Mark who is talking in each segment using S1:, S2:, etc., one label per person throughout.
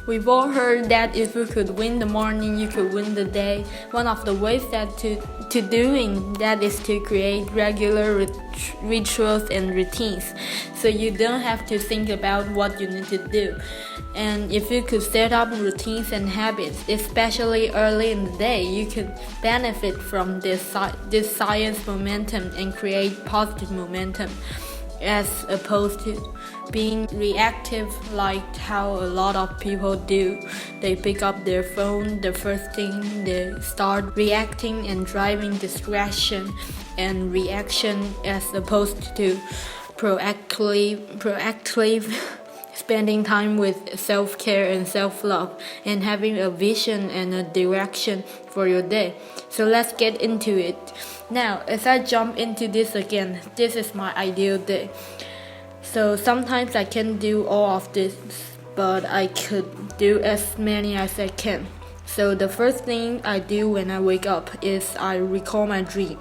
S1: We've all heard that if you could win the morning, you could win the day. One of the ways to doing that is to create regular rituals and routines, so you don't have to think about what you need to do. And if you could set up routines and habits, especially early in the day, you could benefit from this science momentum and create positive momentum, as opposed to being reactive like how a lot of people do. They pick up their phone, the first thing they start reacting and driving distraction and reaction, as opposed to proactively spending time with self-care and self-love and having a vision and a direction for your day. So let's get into it. Now, as I jump into this again, this is my ideal day. So sometimes I can't do all of this, but I could do as many as I can. So the first thing I do when I wake up is I recall my dream.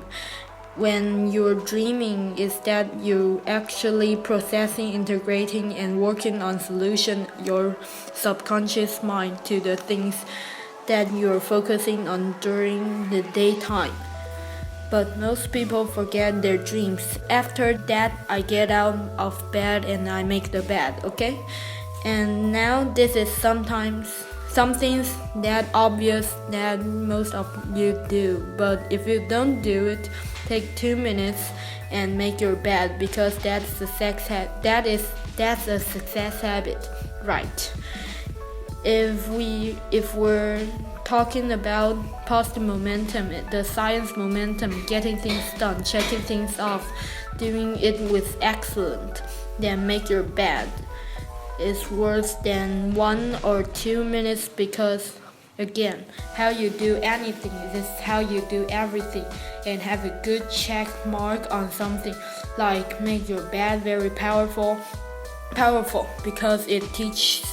S1: When you're dreaming, is that you actually processing, integrating, and working on solution your subconscious mind to the things that you're focusing on during the daytime. But most people forget their dreams. After that, I get out of bed and I make the bed, okay? And now this is something that obvious that most of you do. But if you don't do it, take 2 minutes and make your bed, because that's a success habit, right? If we're talking about positive momentum, the science momentum, getting things done, checking things off, doing it with excellence, then make your bed is worse than 1 or 2 minutes, because again, how you do anything is how you do everything. And have a good check mark on something, like make your bed very powerful, because it teaches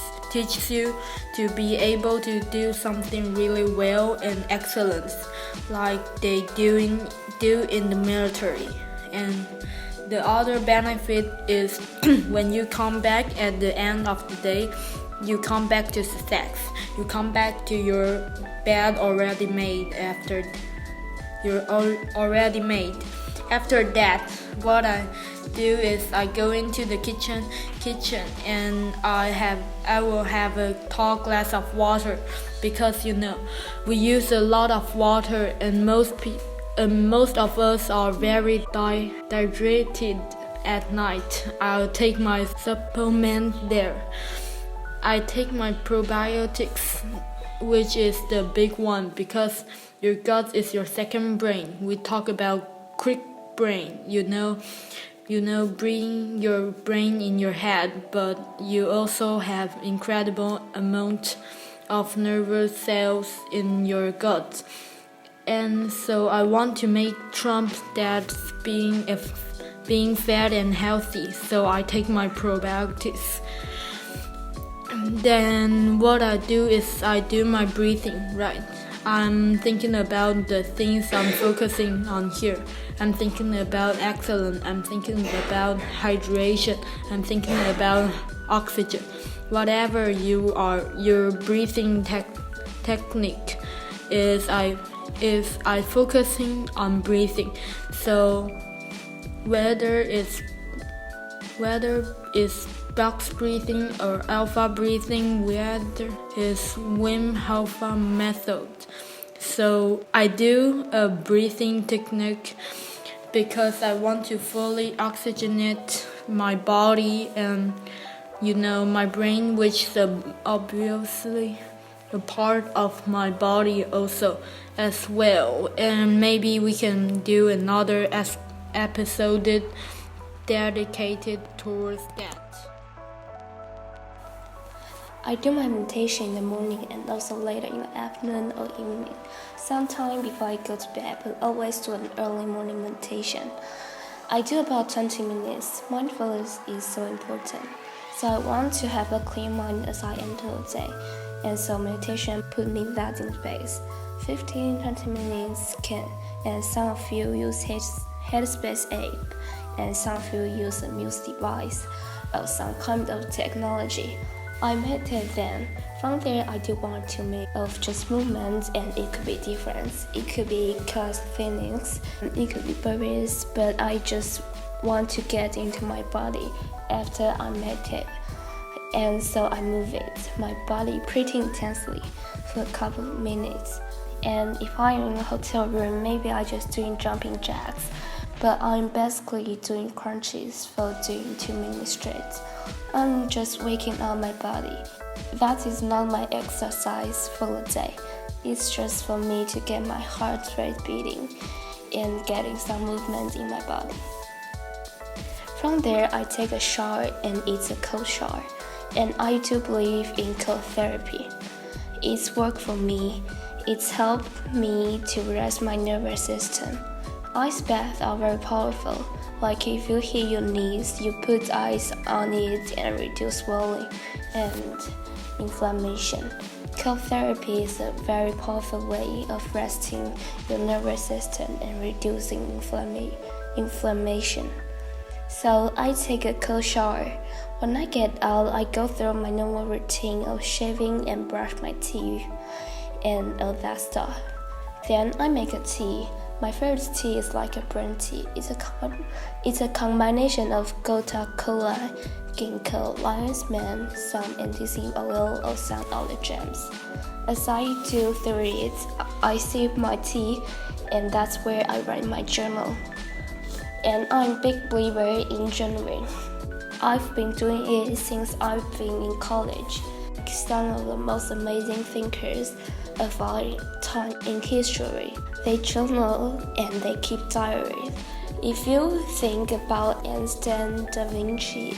S1: you to be able to do something really well and excellence, like they do in the military. And the other benefit is when you come back at the end of the day, you come back to success. You come back to your bed already made after After that, what I do is I go into the kitchen and I will have a tall glass of water, because we use a lot of water, and most of us are very dehydrated at night. I'll take my supplement there. I take my probiotics, which is the big one, because your gut is your second brain. We talk about quick brain, bring your brain in your head, but you also have incredible amount of nervous cells in your gut. And so I want to make Trump that's being fat and healthy, so I take my probiotics. Then what I do is I do my breathing, right? I'm thinking about the things I'm focusing on here. I'm thinking about excellence. I'm thinking about hydration. I'm thinking about oxygen. Whatever your breathing technique is I focusing on breathing. So whether it's box breathing or alpha breathing, whether it's Wim Hof method. So I do a breathing technique because I want to fully oxygenate my body and my brain, which is obviously a part of my body also as well. And maybe we can do another episode dedicated towards that.
S2: I do my meditation in the morning and also later in the afternoon or evening. Sometime before I go to bed, but always do an early morning meditation. I do about 20 minutes. Mindfulness is so important. So I want to have a clear mind as I enter the day. And so meditation put me that in space. 15-20 minutes can, and some of you use Headspace app, and some of you use a music device or some kind of technology. I meditate then. From there, I do want to make of just movements, and it could be different. It could be calisthenics, it could be burpees, but I just want to get into my body after I meditate. And so I move it, my body pretty intensely for a couple of minutes. And if I'm in a hotel room, maybe I just doing jumping jacks, but I'm basically doing crunches for doing 2 minutes straight. I'm just waking up my body. That is not my exercise for the day. It's just for me to get my heart rate beating and getting some movement in my body. From there, I take a shower, and it's a cold shower. And I do believe in cold therapy. It's worked for me. It's helped me to rest my nervous system. Ice baths are very powerful. Like if you hit your knees, you put ice on it and reduce swelling and inflammation. Cold therapy is a very powerful way of resting your nervous system and reducing inflammation. So I take a cold shower. When I get out, I go through my normal routine of shaving and brush my teeth and all that stuff. Then I make a tea. My favorite tea is like a green tea. It's a combination of Gotu Kola, ginkgo, lion's mane, some anise oil, or some olive gems. As I do through it, I sip my tea, and that's where I write my journal. And I'm a big believer in journaling. I've been doing it since I've been in college. Some of the most amazing thinkers of our time in history, they journal and they keep diaries. If you think about Einstein, Da Vinci,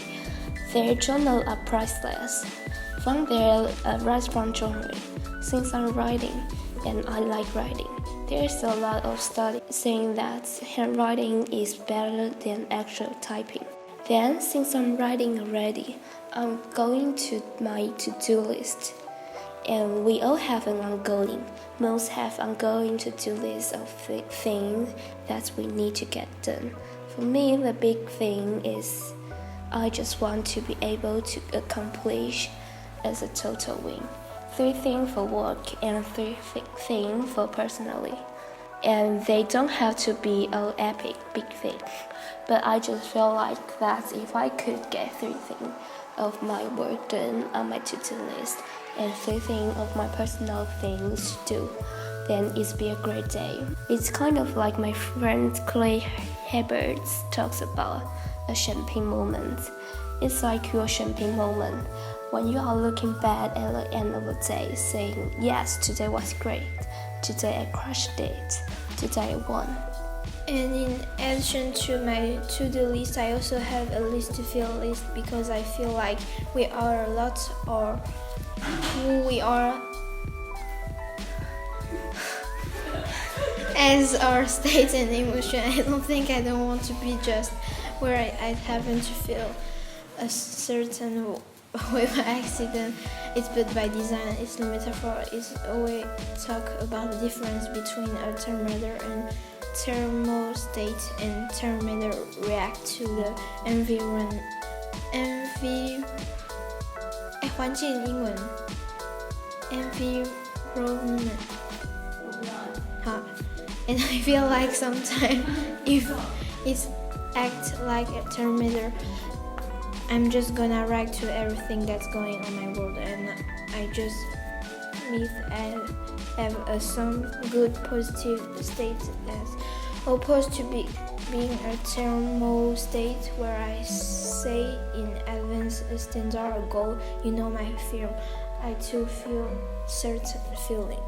S2: their journals are priceless. From there, I write from journaling. Since I'm writing, and I like writing, there's a lot of studies saying that handwriting is better than actual typing. Then, since I'm writing already, I'm going to my to-do list. And we all have an ongoing, most have ongoing to-do list of things that we need to get done. For me, the big thing is I just want to be able to accomplish as a total win. 3 things for work and 3 things for personally. And they don't have to be an epic big thing. But I just feel like that if I could get 3 things of my work done on my to-do list and 3 things of my personal things to do, then it'd be a great day. It's kind of like my friend Clay Hibbert talks about a champagne moment. It's like your champagne moment when you are looking back at the end of the day saying, yes, today was great. Today I crushed it. Today I won.
S3: And in addition to my to-do list, I also have a list to feel list because I feel like we are a lot or who we are as our state and emotion. I don't want to be just where I happen to feel a certain way by accident. It's but by design. It's the metaphor. It's always talk about the difference between a thermometer and thermostat, and thermometer react to the environment. 环境英文 environment 好 and I feel like sometimes if it's act like a thermometer, I'm just gonna react to everything that's going on my world, and I just need and have some good positive state as opposed to being a thermostat where I say in advance a standard or goal. You know my fear. I too feel certain feeling.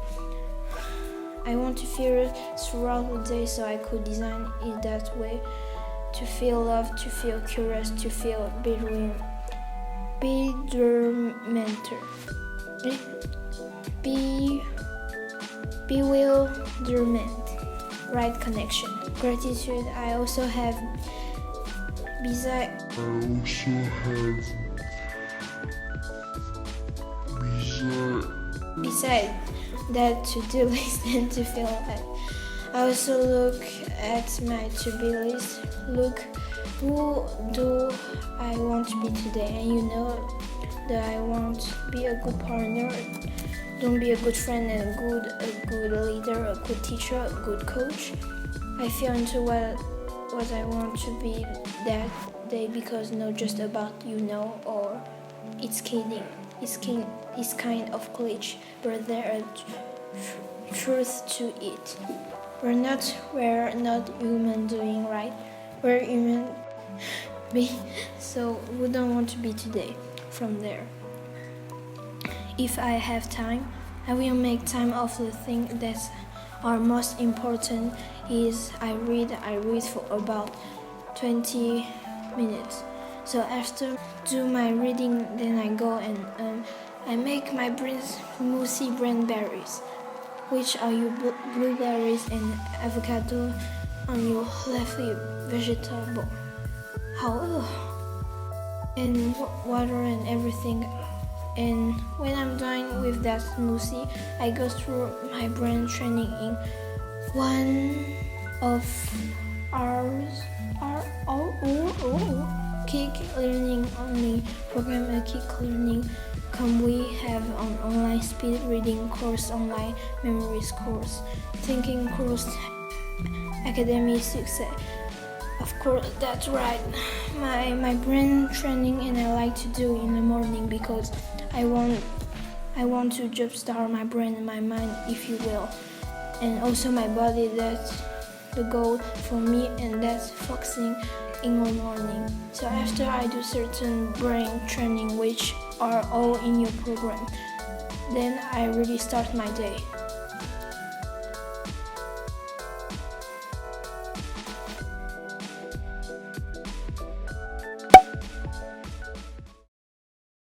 S3: I want to feel it throughout the day, so I could design it that way. To feel love, to feel curious, to feel bewilderment. Bewilderment. Right connection. Gratitude. I also have beside that to-do list and to feel alive. I also look at my to-be list. Look, who do I want to be today? And you know that I want to be a good partner, don't be a good friend and a good leader, a good teacher, a good coach. I feel into what I want to be that day because not just about or it's kidding. It's kind of glitch, but there are truth to it. We're not human doing right. We're human being, so we don't want to be today. From there, if I have time, I will make time of the things that are most important. Is I read for about 20 minutes. So after do my reading, then I go and I make my smoothie cranberries, which are your blueberries and avocado on your leafy vegetable. And water and everything. And when I'm done with that smoothie, I go through my brain training in one of Keep Learning only program. A Keep Learning we have an online speed reading course, online memories course, thinking course, academic success. Of course, that's right. My brain training, and I like to do in the morning because I want to jumpstart my brain and my mind, if you will, and also my body. That's the goal for me, and that's focusing in the morning. So after I do certain brain training, which are all in your program, then I really start my day.